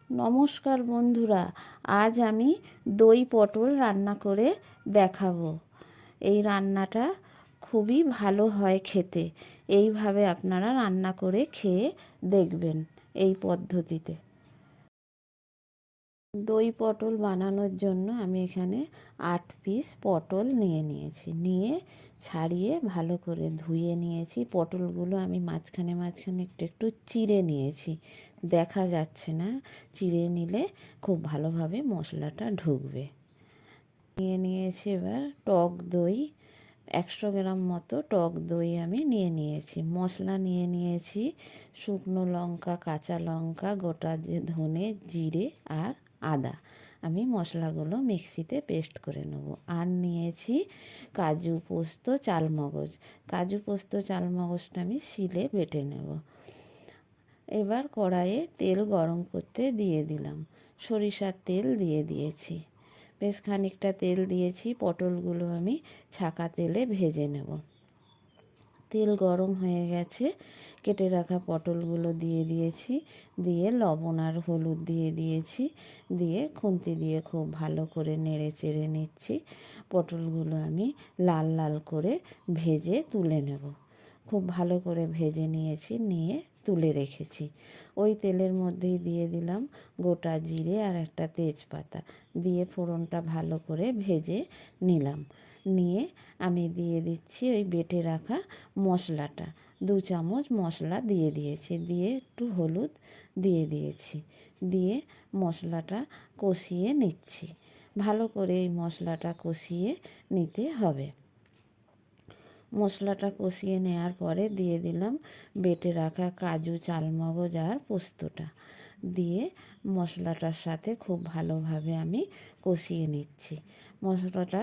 নমস্কার বন্ধুরা, আজ আমি দই পটল রান্না করে দেখাবো। এই রান্নাটা খুবই ভালো হয় খেতে। এইভাবে আপনারা রান্না করে খেয়ে দেখবেন এই পদ্ধতিতে। দই পটল বানানোর জন্য আমি এখানে 8 পিস পটল নিয়ে ছাড়িয়ে ভালো করে ধুয়ে নিয়েছি। পটলগুলো আমি মাঝখানে একটু একটু চিড়ে নিয়েছি, দেখা যাচ্ছে না। চিড়ে নিলে খুব ভালোভাবে মশলাটা ঢুকবে। নিয়েছি এবার টক দই, 100 গ্রাম মতো টক দই আমি নিয়েছি। মশলা নিয়েছি শুকনো লঙ্কা, কাঁচা লঙ্কা, গোটা ধনে, জিরে আর আদা। আমি মশলাগুলো মিক্সিতে পেস্ট করে নেব। আর নিয়েছি কাজু পোস্ত চালমগজ। কাজু পোস্ত চালমগজটা আমি শিলে বেটে নেব। এবার কড়াইয়ে তেল গরম করতে দিয়ে দিলাম। সরিষার তেল দিয়েছি। বেশ খানিকটা তেল দিয়েছি। পটলগুলো আমি ছাকা তেলে ভেজে নেব। তেল গরম হয়ে গেছে, কেটে রাখা পটলগুলো দিয়েছি। দিয়ে লবণ আর হলুদ দিয়েছি। দিয়ে খুন্তি দিয়ে খুব ভালো করে নেড়ে চেড়ে নিচ্ছি। পটলগুলো আমি লাল লাল করে ভেজে তুলে নেব। খুব ভালো করে ভেজে নিয়ে তুলে রেখেছি। ওই তেলের মধ্যেই দিয়ে দিলাম গোটা জিরে আর একটা তেজপাতা। দিয়ে ফোড়নটা ভালো করে ভেজে নিলাম। নিয়ে আমি দিয়ে দিচ্ছি ওই বেটে রাখা মশলাটা। 2 চামচ মশলা দিয়েছি। দিয়ে একটু হলুদ দিয়েছি। দিয়ে মশলাটা কষিয়ে নিচ্ছি। ভালো করে এই মশলাটা কষিয়ে নিতে হবে। মশলাটা কষিয়ে নেওয়ার পরে দিয়ে দিলাম বেটে রাখা কাজু, চালমগজ আর পোস্তটা। দিয়ে মশলাটার সাথে খুব ভালোভাবে আমি কষিয়ে নিচ্ছি। মশলাটা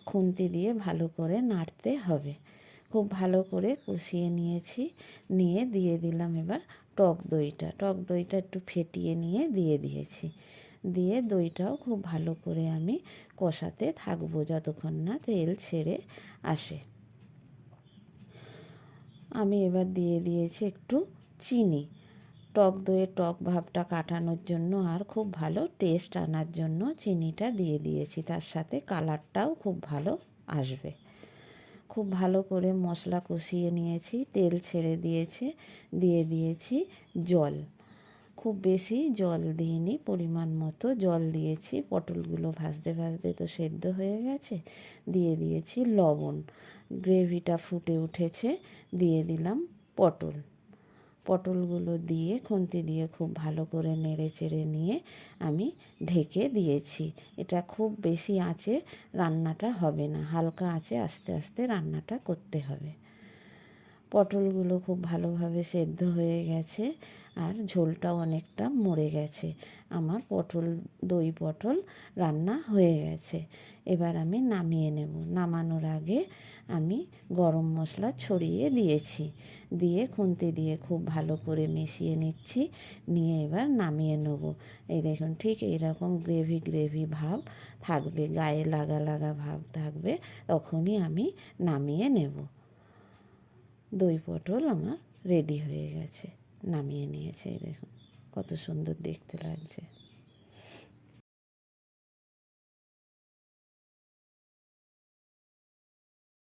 খুন্তি দিয়ে ভালো করে নাড়তে হবে। খুব ভালো করে কষিয়ে নিয়েছি। দিয়ে দিলাম এবার টক দইটা একটু ফেটিয়ে নিয়ে দিয়েছি। দিয়ে দইটাও খুব ভালো করে আমি কষাতে থাকবো যতক্ষণ না তেল ছেড়ে আসে। আমি এবার দিয়েছি একটু চিনি। টক দইয়ের টক ভাবটা কাটানোর জন্য আর খুব ভালো টেস্ট আনার জন্য চিনিটা দিয়েছি। তার সাথে কালারটাও খুব ভালো আসবে। খুব ভালো করে মশলা কষিয়ে নিয়েছি। তেল ছেড়ে দিয়েছি জল। খুব বেশি জল দিইনি, পরিমাণ মতো জল দিয়েছি। পটলগুলো ভাজতে তো সেদ্ধ হয়ে গেছে। দিয়েছি লবণ। গ্রেভিটা ফুটে উঠেছে। দিয়ে দিলাম পটলগুলো দিয়ে খুন্তি দিয়ে খুব ভালো করে নেড়ে চেড়ে নিয়ে আমি ঢেকে দিয়েছি। এটা খুব বেশি আঁচে রান্নাটা হবে না, হালকা আঁচে আস্তে আস্তে রান্নাটা করতে হবে। পটলগুলো খুব ভালোভাবে সেদ্ধ হয়ে গেছে আর ঝোলটাও অনেকটা মরে গেছে। আমার দই পটল রান্না হয়ে গেছে। এবার আমি নামিয়ে নেব। নামানোর আগে আমি গরম মশলা ছড়িয়ে দিয়েছি। দিয়ে খুন্তি দিয়ে খুব ভালো করে মিশিয়ে নিচ্ছি। নিয়ে এবার নামিয়ে নেব। এই দেখুন, ঠিক এইরকম গ্রেভি ভাব থাকবে, গায়ে লাগা ভাব থাকবে, তখনই আমি নামিয়ে নেব। দই পটল আমার রেডি হয়ে গেছে, নামিয়ে নিয়েছে। দেখুন কত সুন্দর দেখতে লাগছে।